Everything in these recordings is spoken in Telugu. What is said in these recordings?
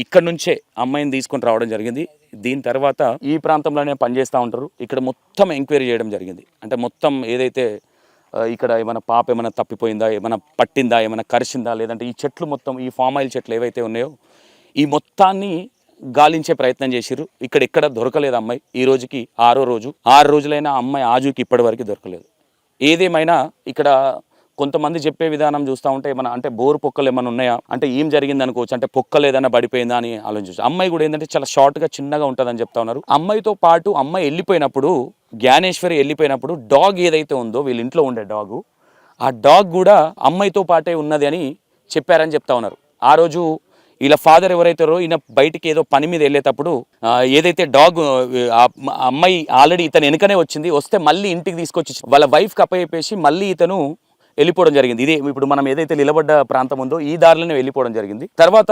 ఇక్కడ నుంచే అమ్మాయిని తీసుకొని రావడం జరిగింది. దీని తర్వాత ఈ ప్రాంతంలోనే పనిచేస్తూ ఉంటారు. ఇక్కడ మొత్తం ఎంక్వైరీ చేయడం జరిగింది. అంటే మొత్తం ఏదైతే ఇక్కడ ఏమైనా పాప ఏమైనా తప్పిపోయిందా, ఏమైనా పట్టిందా, ఏమైనా కరిచిందా, లేదంటే ఈ చెట్లు మొత్తం ఈ ఫామ్ ఆయిల్ చెట్లు ఏవైతే ఉన్నాయో ఈ మొత్తాన్ని గాలించే ప్రయత్నం చేసిర్రు. ఇక్కడ ఎక్కడ దొరకలేదు అమ్మాయి. ఈ రోజుకి 6వ రోజు. 6 రోజులైనా అమ్మాయి ఆజుకి ఇప్పటివరకు దొరకలేదు. ఏదేమైనా ఇక్కడ కొంతమంది చెప్పే విధానం చూస్తూ ఉంటే ఏమైనా అంటే బోరు పొక్కలు ఏమైనా ఉన్నాయా, అంటే ఏం జరిగింది అనుకోవచ్చు, అంటే పొక్కలు ఏదైనా పడిపోయిందా అని ఆలోచించవచ్చు. అమ్మాయి కూడా ఏంటంటే చాలా షార్ట్గా చిన్నగా ఉంటుందని చెప్తా ఉన్నారు. అమ్మాయితో పాటు అమ్మాయి వెళ్ళిపోయినప్పుడు, జ్ఞానేశ్వరి వెళ్ళిపోయినప్పుడు డాగ్ ఏదైతే ఉందో వీళ్ళ ఇంట్లో ఉండే డాగు, ఆ డాగ్ కూడా అమ్మాయితో పాటే ఉన్నది అని చెప్పారని చెప్తా ఉన్నారు. ఆ రోజు వీళ్ళ ఫాదర్ ఎవరైతారో ఈయన బయటికి ఏదో పని మీద వెళ్ళేటప్పుడు ఏదైతే డాగ్ అమ్మాయి ఆల్రెడీ ఇతను వెనుకనే వచ్చింది, వస్తే మళ్ళీ ఇంటికి తీసుకొచ్చి వాళ్ళ వైఫ్కి అప్పచెప్పేసి మళ్ళీ ఇతను వెళ్ళిపోవడం జరిగింది. ఇదే ఇప్పుడు మనం ఏదైతే నిలబడ్డ ప్రాంతం ఉందో ఈ దారిలోనే వెళ్ళిపోవడం జరిగింది. తర్వాత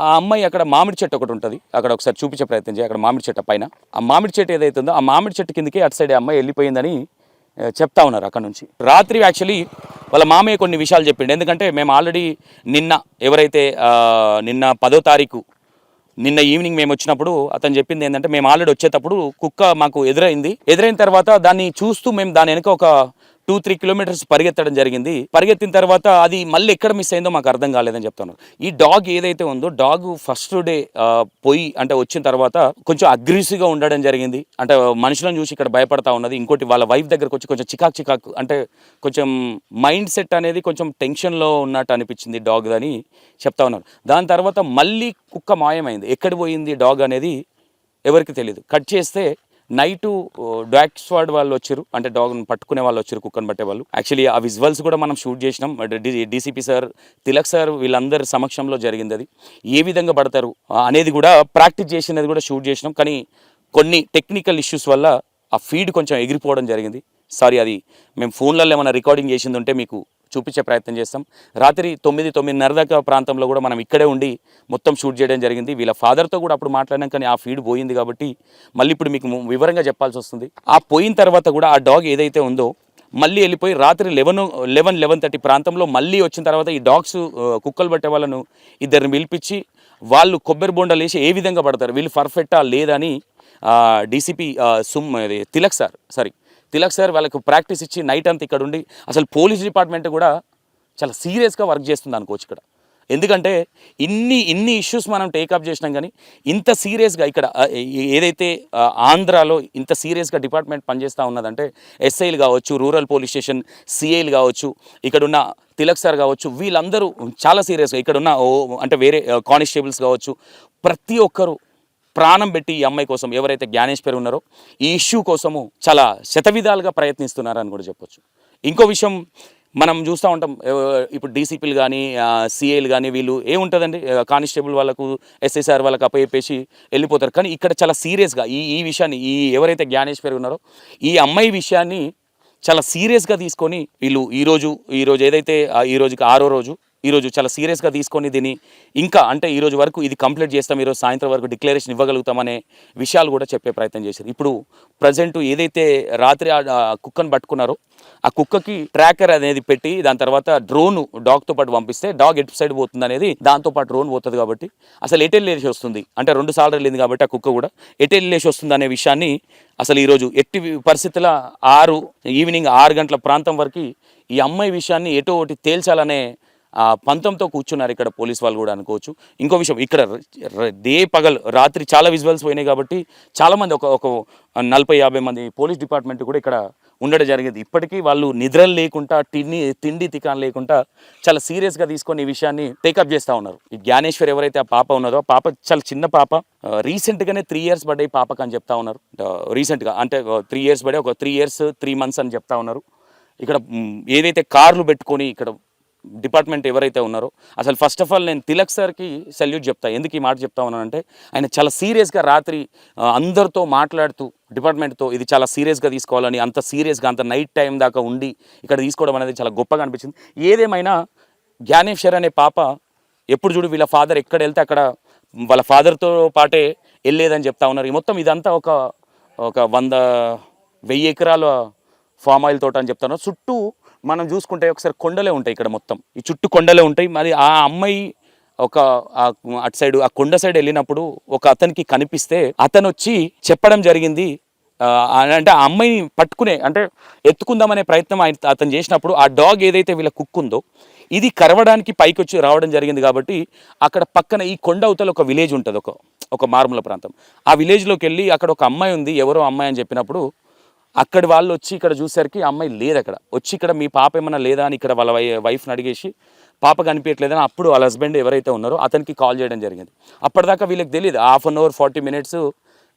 ఆ అమ్మాయి అక్కడ మామిడి చెట్టు ఒకటి ఉంటుంది, అక్కడ ఒకసారి చూపించే ప్రయత్నం చేయి. అక్కడ మామిడి చెట్టు పైన ఆ మామిడి చెట్టు ఏదైతే ఉందో ఆ మామిడి చెట్టు కిందకి అటు సైడ్ అమ్మాయి వెళ్ళిపోయిందని చెప్తా ఉన్నారు. అక్కడ నుంచి రాత్రి యాక్చువల్లీ వాళ్ళ మామయ్య కొన్ని విషయాలు చెప్పిండు. ఎందుకంటే మేము ఆల్రెడీ నిన్న ఎవరైతే నిన్న 10వ తారీఖు నిన్న ఈవినింగ్ మేము వచ్చినప్పుడు అతను చెప్పింది ఏంటంటే, మేము ఆల్రెడీ వచ్చేటప్పుడు కుక్క మాకు ఎదురైన తర్వాత దాన్ని చూస్తూ మేము దాని వెనక ఒక 2-3 కిలోమీటర్స్ పరిగెత్తడం జరిగింది. పరిగెత్తిన తర్వాత అది మళ్ళీ ఎక్కడ మిస్ అయిందో మాకు అర్థం కాలేదని చెప్తాను. ఈ డాగ్ ఏదైతే ఉందో డాగ్ ఫస్ట్ డే పోయి అంటే వచ్చిన తర్వాత కొంచెం అగ్రెసివ్గా ఉండడం జరిగింది. అంటే మనుషులను చూసి ఇక్కడ భయపడతా ఉన్నది. ఇంకోటి వాళ్ళ వైఫ్ దగ్గరకు వచ్చి కొంచెం చికాకు అంటే కొంచెం మైండ్ సెట్ అనేది కొంచెం టెన్షన్లో ఉన్నట్టు అనిపించింది డాగ్ అని చెప్తా ఉన్నారు. దాని తర్వాత మళ్ళీ కుక్క మాయమైంది. ఎక్కడ పోయింది డాగ్ అనేది ఎవరికి తెలియదు. కట్ చేస్తే నైటు డాగ్ స్క్వాడ్ వాళ్ళు వచ్చారు, అంటే డాగ్ని పట్టుకునే వాళ్ళు వచ్చారు, కుక్కను పట్టే వాళ్ళు. యాక్చువల్లీ ఆ విజువల్స్ కూడా మనం షూట్ చేసినాం. డీసీపీ సార్, తిలక్ సార్ వీళ్ళందరి సమక్షంలో జరిగింది. అది ఏ విధంగా పడతారు అనేది కూడా ప్రాక్టీస్ చేసినది కూడా షూట్ చేసినాం. కానీ కొన్ని టెక్నికల్ ఇష్యూస్ వల్ల ఆ ఫీడ్ కొంచెం ఎగిరిపోవడం జరిగింది. సారీ, అది మేము ఫోన్లలో ఏమైనా రికార్డింగ్ చేసింది ఉంటే మీకు చూపించే ప్రయత్నం చేస్తాం. రాత్రి 9-9:30 దాకా ప్రాంతంలో కూడా మనం ఇక్కడే ఉండి మొత్తం షూట్ చేయడం జరిగింది. వీళ్ళ ఫాదర్తో కూడా అప్పుడు మాట్లాడినాం, కానీ ఆ ఫీడ్ పోయింది కాబట్టి మళ్ళీ ఇప్పుడు మీకు వివరంగా చెప్పాల్సి వస్తుంది. ఆ పోయిన తర్వాత కూడా ఆ డాగ్ ఏదైతే ఉందో మళ్ళీ వెళ్ళిపోయి రాత్రి 11-11:30 ప్రాంతంలో మళ్ళీ వచ్చిన తర్వాత ఈ డాగ్స్ కుక్కలు పట్టే వాళ్ళను ఇద్దరిని పిలిపించి వాళ్ళు కొబ్బరి బొండలు వేసి ఏ విధంగా పడతారు, వీళ్ళు పర్ఫెక్టా లేదని డీసీపీ తిలక్ సార్ వాళ్ళకు ప్రాక్టీస్ ఇచ్చి నైట్ అంతా ఇక్కడ ఉండి అసలు పోలీస్ డిపార్ట్మెంట్ కూడా చాలా సీరియస్గా వర్క్ చేస్తుంది అనుకోవచ్చు ఇక్కడ. ఎందుకంటే ఇన్ని ఇష్యూస్ మనం టేకప్ చేసినాం, కానీ ఇంత సీరియస్గా ఇక్కడ ఏదైతే ఆంధ్రాలో ఇంత సీరియస్గా డిపార్ట్మెంట్ పనిచేస్తూ ఉన్నదంటే ఎస్ఐలు కావచ్చు, రూరల్ పోలీస్ స్టేషన్ సిఐలు కావచ్చు, ఇక్కడున్న తిలక్ సార్ కావచ్చు, వీళ్ళందరూ చాలా సీరియస్గా ఇక్కడున్న అంటే వేరే కానిస్టేబుల్స్ కావచ్చు, ప్రతి ఒక్కరూ ప్రాణం పెట్టి ఈ అమ్మాయి కోసం, ఎవరైతే జ్ఞానేశ్వరి ఉన్నారో ఈ ఇష్యూ కోసము చాలా శతవిధాలుగా ప్రయత్నిస్తున్నారని కూడా చెప్పొచ్చు. ఇంకో విషయం మనం చూస్తూ ఉంటాం, ఇప్పుడు డీసీపీలు కానీ సిఐలు కానీ వీళ్ళు ఏముంటుందండి, కానిస్టేబుల్ వాళ్ళకు ఎస్ఐసార్ వాళ్ళకు అప్పచెప్పేసి వెళ్ళిపోతారు. కానీ ఇక్కడ చాలా సీరియస్గా ఈ విషయాన్ని ఎవరైతే జ్ఞానేశ్వరి ఉన్నారో ఈ అమ్మాయి విషయాన్ని చాలా సీరియస్గా తీసుకొని వీళ్ళు ఈరోజు ఏదైతే ఈ రోజుకి 6వ రోజు, ఈరోజు చాలా సీరియస్గా తీసుకొని దీన్ని ఇంకా అంటే ఈరోజు వరకు ఇది కంప్లీట్ చేస్తాం, ఈరోజు సాయంత్రం వరకు డిక్లరేషన్ ఇవ్వగలుగుతామనే విషయాలు కూడా చెప్పే ప్రయత్నం చేశారు. ఇప్పుడు ప్రజెంట్ ఏదైతే రాత్రి కుక్కను పట్టుకున్నారో ఆ కుక్కకి ట్రాకర్ అనేది పెట్టి దాని తర్వాత డ్రోన్ డాగ్తో పాటు పంపిస్తే డాగ్ ఎటు సైడ్ పోతుంది అనేది దాంతోపాటు డ్రోన్ పోతుంది. కాబట్టి అసలు ఎటెళ్ళేసి వస్తుంది అంటే 2 సార్లు వెళ్ళింది కాబట్టి ఆ కుక్క కూడా ఎటెళ్ళేసి వస్తుంది అనే విషయాన్ని అసలు ఈరోజు ఎట్టి పరిస్థితుల ఈవినింగ్ 6 గంటల ప్రాంతం వరకు ఈ అమ్మాయి విషయాన్ని ఎటో ఒకటి తేల్చాలనే పంతంతో కూర్చున్నారు ఇక్కడ పోలీస్ వాళ్ళు కూడా అనుకోవచ్చు. ఇంకో విషయం, ఇక్కడ పగలు రాత్రి చాలా విజువల్స్ పోయినాయి కాబట్టి చాలామంది ఒక 40-50 మంది పోలీస్ డిపార్ట్మెంట్ కూడా ఇక్కడ ఉండడం జరిగింది. ఇప్పటికీ వాళ్ళు నిద్రలు లేకుండా తిండి తికాన్ లేకుండా చాలా సీరియస్గా తీసుకొని ఈ విషయాన్ని టేకప్ చేస్తూ ఉన్నారు. ఈ జ్ఞానేశ్వర్ ఎవరైతే ఆ పాప ఉన్నదో ఆ పాప చాలా చిన్న పాప, రీసెంట్గానే 3 ఇయర్స్ పడ్డాయి పాపకు అని చెప్తా ఉన్నారు. రీసెంట్గా అంటే 3 ఇయర్స్ పడే ఒక 3 ఇయర్స్ 3 months అని చెప్తా ఉన్నారు. ఇక్కడ ఏదైతే కార్లు పెట్టుకొని ఇక్కడ డిపార్ట్మెంట్ ఎవరైతే ఉన్నారో అసలు ఫస్ట్ ఆఫ్ ఆల్ నేను తిలక్ సార్కి సెల్యూట్ చెప్తా. ఎందుకు ఈ మాట చెప్తా ఉన్నానంటే ఆయన చాలా సీరియస్గా రాత్రి అందరితో మాట్లాడుతూ డిపార్ట్మెంట్తో ఇది చాలా సీరియస్గా తీసుకోవాలని, అంత సీరియస్గా అంత నైట్ టైం దాకా ఉండి ఇక్కడ తీసుకోవడం అనేది చాలా గొప్పగా అనిపించింది. ఏదేమైనా జ్ఞానేశ్వర్ అనే పాప ఎప్పుడు చూడు వీళ్ళ ఫాదర్ ఎక్కడ వెళ్తే అక్కడ వాళ్ళ ఫాదర్తో పాటే వెళ్ళేదని చెప్తా ఉన్నారు. ఈ మొత్తం ఇదంతా ఒక 100,000 ఎకరాల ఫామ్ ఆయిల్ తోట అని చెప్తా ఉన్నారు. చుట్టూ మనం చూసుకుంటే ఒకసారి కొండలే ఉంటాయి, ఇక్కడ మొత్తం ఈ చుట్టూ కొండలే ఉంటాయి. మరి ఆ అమ్మాయి ఒక అటు సైడ్ ఆ కొండ సైడ్ వెళ్ళినప్పుడు ఒక అతనికి కనిపిస్తే అతను వచ్చి చెప్పడం జరిగింది. అంటే ఆ అమ్మాయిని పట్టుకునే అంటే ఎత్తుకుందామనే ప్రయత్నం అతను చేసినప్పుడు ఆ డాగ్ ఏదైతే వీళ్ళ కుక్ ఉందో ఇది కరవడానికి పైకి వచ్చి రావడం జరిగింది. కాబట్టి అక్కడ పక్కన ఈ కొండ అవతల ఒక విలేజ్ ఉంటుంది, ఒక మారుమూల ప్రాంతం. ఆ విలేజ్లోకి వెళ్ళి అక్కడ ఒక అమ్మాయి ఉంది, ఎవరో అమ్మాయి అని చెప్పినప్పుడు అక్కడి వాళ్ళు వచ్చి ఇక్కడ చూసేసరికి ఆ అమ్మాయి లేదు. అక్కడ వచ్చి ఇక్కడ మీ పాప ఏమన్నా లేదా అని ఇక్కడ వాళ్ళ వైఫ్ని అడిగేసి పాప కనిపించట్లేదని అప్పుడు వాళ్ళ హస్బెండ్ ఎవరైతే ఉన్నారో అతనికి కాల్ చేయడం జరిగింది. అప్పటిదాకా వీళ్ళకి తెలియదు, హాఫ్ అన్ అవర్ 40 minutes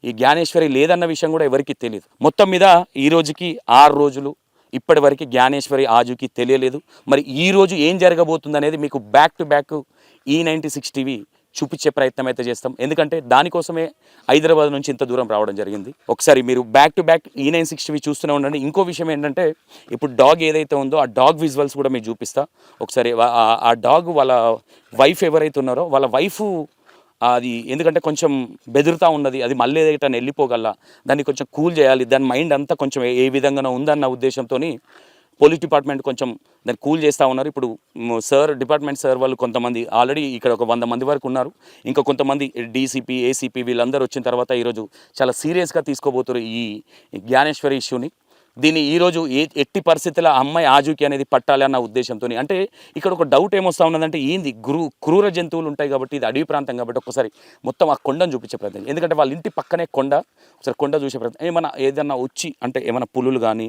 ఈ జ్ఞానేశ్వరి లేదన్న విషయం కూడా ఎవరికి తెలియదు. మొత్తం మీద ఈ రోజుకి 6 రోజులు ఇప్పటి వరకు జ్ఞానేశ్వరి ఆజుకి తెలియలేదు. మరి ఈ రోజు ఏం జరగబోతుంది అనేది మీకు back to back E96 TV చూపించే ప్రయత్నం అయితే చేస్తాం. ఎందుకంటే దానికోసమే హైదరాబాద్ నుంచి ఇంత దూరం రావడం జరిగింది. ఒకసారి మీరు back to back E96 TV చూస్తూనే ఉండండి. ఇంకో విషయం ఏంటంటే ఇప్పుడు డాగ్ ఏదైతే ఉందో ఆ డాగ్ విజువల్స్ కూడా మీకు చూపిస్తా. ఒకసారి ఆ డాగ్ వాళ్ళ వైఫ్ ఎవరైతే ఉన్నారో వాళ్ళ వైఫ్ అది ఎందుకంటే కొంచెం బెదురుతూ ఉన్నది, అది మళ్ళీ ఏదైతే వెళ్ళిపోగల దాన్ని కొంచెం కూల్ చేయాలి, దాని మైండ్ అంతా కొంచెం ఏ విధంగానో ఉందన్న ఉద్దేశంతో పోలీస్ డిపార్ట్మెంట్ కొంచెం దాన్ని కూల్ చేస్తూ ఉన్నారు. ఇప్పుడు డిపార్ట్మెంట్ సార్ వాళ్ళు కొంతమంది ఆల్రెడీ ఇక్కడ ఒక 100 మంది వరకు ఉన్నారు. ఇంకా కొంతమంది డీసీపీ, ఏసీపీ వీళ్ళందరూ వచ్చిన తర్వాత ఈరోజు చాలా సీరియస్గా తీసుకోబోతున్నారు ఈ జ్ఞానేశ్వరి ఇష్యూని. దీన్ని ఈరోజు ఎట్టి పరిస్థితుల్లో అమ్మాయి ఆజుకి అనేది పట్టాలి అన్న ఉద్దేశంతో. అంటే ఇక్కడ ఒక డౌట్ ఏమొస్తా ఉన్నదంటే ఏంది క్రూర జంతువులు ఉంటాయి కాబట్టి ఇది అడవి ప్రాంతం కాబట్టి ఒకసారి మొత్తం ఆ కొండను చూపించే ప్రయత్నం, ఎందుకంటే వాళ్ళ ఇంటి పక్కనే కొండ, ఒకసారి కొండ చూసే ప్రయత్నం. ఏదన్నా వచ్చి అంటే ఏమైనా పులులు కానీ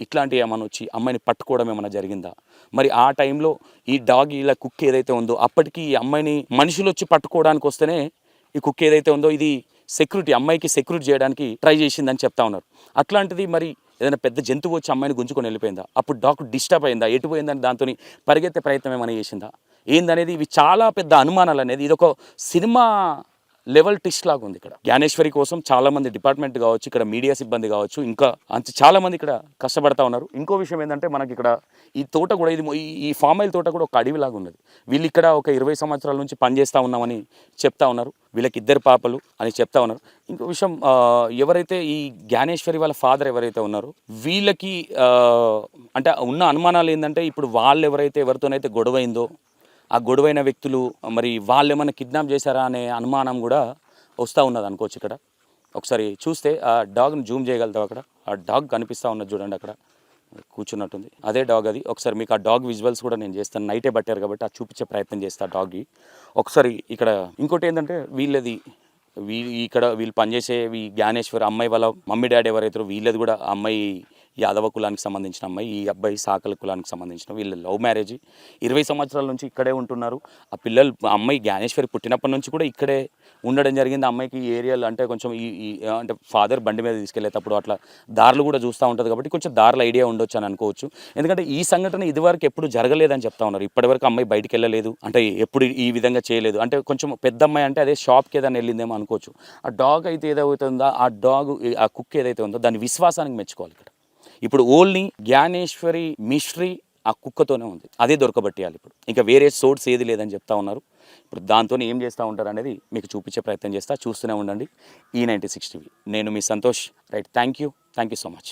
ఇట్లాంటివి ఏమైనా వచ్చి అమ్మాయిని పట్టుకోవడం ఏమైనా జరిగిందా? మరి ఆ టైంలో ఈ డాగ్ ఇలా కుక్ ఏదైతే ఉందో అప్పటికి ఈ అమ్మాయిని మనుషులు వచ్చి పట్టుకోవడానికి వస్తేనే ఈ కుక్ ఏదైతే ఉందో ఇది అమ్మాయికి సెక్యూరిటీ చేయడానికి ట్రై చేసిందని చెప్తా ఉన్నారు. అట్లాంటిది మరి ఏదైనా పెద్ద జంతువు వచ్చి అమ్మాయిని గుంజుకొని వెళ్ళిపోయిందా? అప్పుడు డాక్టర్ డిస్టర్బ్ అయిందా? ఎటు పోయిందని దాంతో పరిగెత్తే ప్రయత్నం ఏమైనా చేసిందా? ఏందనేది ఇవి చాలా పెద్ద అనుమానాలు అనేది. ఇది ఒక సినిమా లెవెల్ టిస్ట్ లాగా ఉంది. ఇక్కడ జ్ఞానేశ్వరి కోసం చాలామంది డిపార్ట్మెంట్ కావచ్చు, ఇక్కడ మీడియా సిబ్బంది కావచ్చు, ఇంకా చాలామంది ఇక్కడ కష్టపడతా ఉన్నారు. ఇంకో విషయం ఏంటంటే మనకి ఇక్కడ ఈ తోట కూడా ఈ ఫామ్ ఆయిల్ తోట కూడా ఒక అడవిలాగా ఉన్నది. వీళ్ళు ఇక్కడ ఒక 20 సంవత్సరాల నుంచి పనిచేస్తూ ఉన్నామని చెప్తా ఉన్నారు. వీళ్ళకి 2 పాపలు అని చెప్తా ఉన్నారు. ఇంకో విషయం, ఎవరైతే ఈ జ్ఞానేశ్వరి వాళ్ళ ఫాదర్ ఎవరైతే ఉన్నారో వీళ్ళకి అంటే ఉన్న అనుమానాలు ఏంటంటే ఇప్పుడు వాళ్ళు ఎవరితోనైతే గొడవైందో ఆ గొడవైన వ్యక్తులు మరి వాళ్ళు ఏమైనా కిడ్నాప్ చేశారా అనే అనుమానం కూడా వస్తూ ఉన్నది అనుకోవచ్చు. ఇక్కడ ఒకసారి చూస్తే ఆ డాగ్ని జూమ్ చేయగలుగుతావు. అక్కడ ఆ డాగ్ కనిపిస్తూ ఉన్నది చూడండి, అక్కడ కూర్చున్నట్టుంది, అదే డాగ్ అది. ఒకసారి మీకు ఆ డాగ్ విజువల్స్ కూడా నేను చేస్తాను, నైటే పట్టారు కాబట్టి ఆ చూపించే ప్రయత్నం చేస్తాను డాగ్కి. ఒకసారి ఇక్కడ ఇంకోటి ఏంటంటే వీళ్ళు పనిచేసే ఈ జ్ఞానేశ్వరి అమ్మాయి వాళ్ళ మమ్మీ డాడీ ఎవరైతారో వీళ్ళది కూడా అమ్మాయి యాదవ కులానికి సంబంధించిన అమ్మాయి, ఈ అబ్బాయి సాకల కులానికి సంబంధించిన. వీళ్ళు లవ్ మ్యారేజ్ 20 సంవత్సరాల నుంచి ఇక్కడే ఉంటున్నారు. ఆ అమ్మాయి జ్ఞానేశ్వరి పుట్టినప్పటి నుంచి కూడా ఇక్కడే ఉండడం జరిగింది. అమ్మాయికి ఈ ఏరియాలో అంటే కొంచెం అంటే ఫాదర్ బండి మీద తీసుకెళ్లేటప్పుడు అట్లా దారులు కూడా చూస్తూ ఉంటుంది కాబట్టి కొంచెం దారుల ఐడియా ఉండొచ్చు అని అనుకోవచ్చు. ఎందుకంటే ఈ సంఘటన ఇదివరకు ఎప్పుడు జరగలేదని చెప్తా ఉన్నారు. ఇప్పటివరకు అమ్మాయి బయటికి వెళ్ళలేదు, అంటే ఎప్పుడు ఈ విధంగా చేయలేదు. అంటే కొంచెం పెద్ద అమ్మాయి అంటే అదే షాప్కి ఏదైనా వెళ్ళిందేమో అనుకోవచ్చు. ఆ డాగ్ అయితే ఏదైతే ఉందో ఆ కుక్ ఏదైతే ఉందో దాని విశ్వాసానికి మెచ్చుకోవాలి. ఇప్పుడు ఓన్లీ జ్ఞానేశ్వరి మిస్టరీ ఆ కుక్కతోనే ఉంది, అదే దొరకబట్టేయాలి. ఇప్పుడు ఇంకా వేరే సోర్స్ ఏది లేదని చెప్తా ఉన్నారు. ఇప్పుడు దాంతో ఏం చేస్తూ ఉంటారు అనేది మీకు చూపించే ప్రయత్నం చేస్తా. చూస్తూనే ఉండండి E96 టీవీ. నేను మీ Santosh. Right, thank you so much.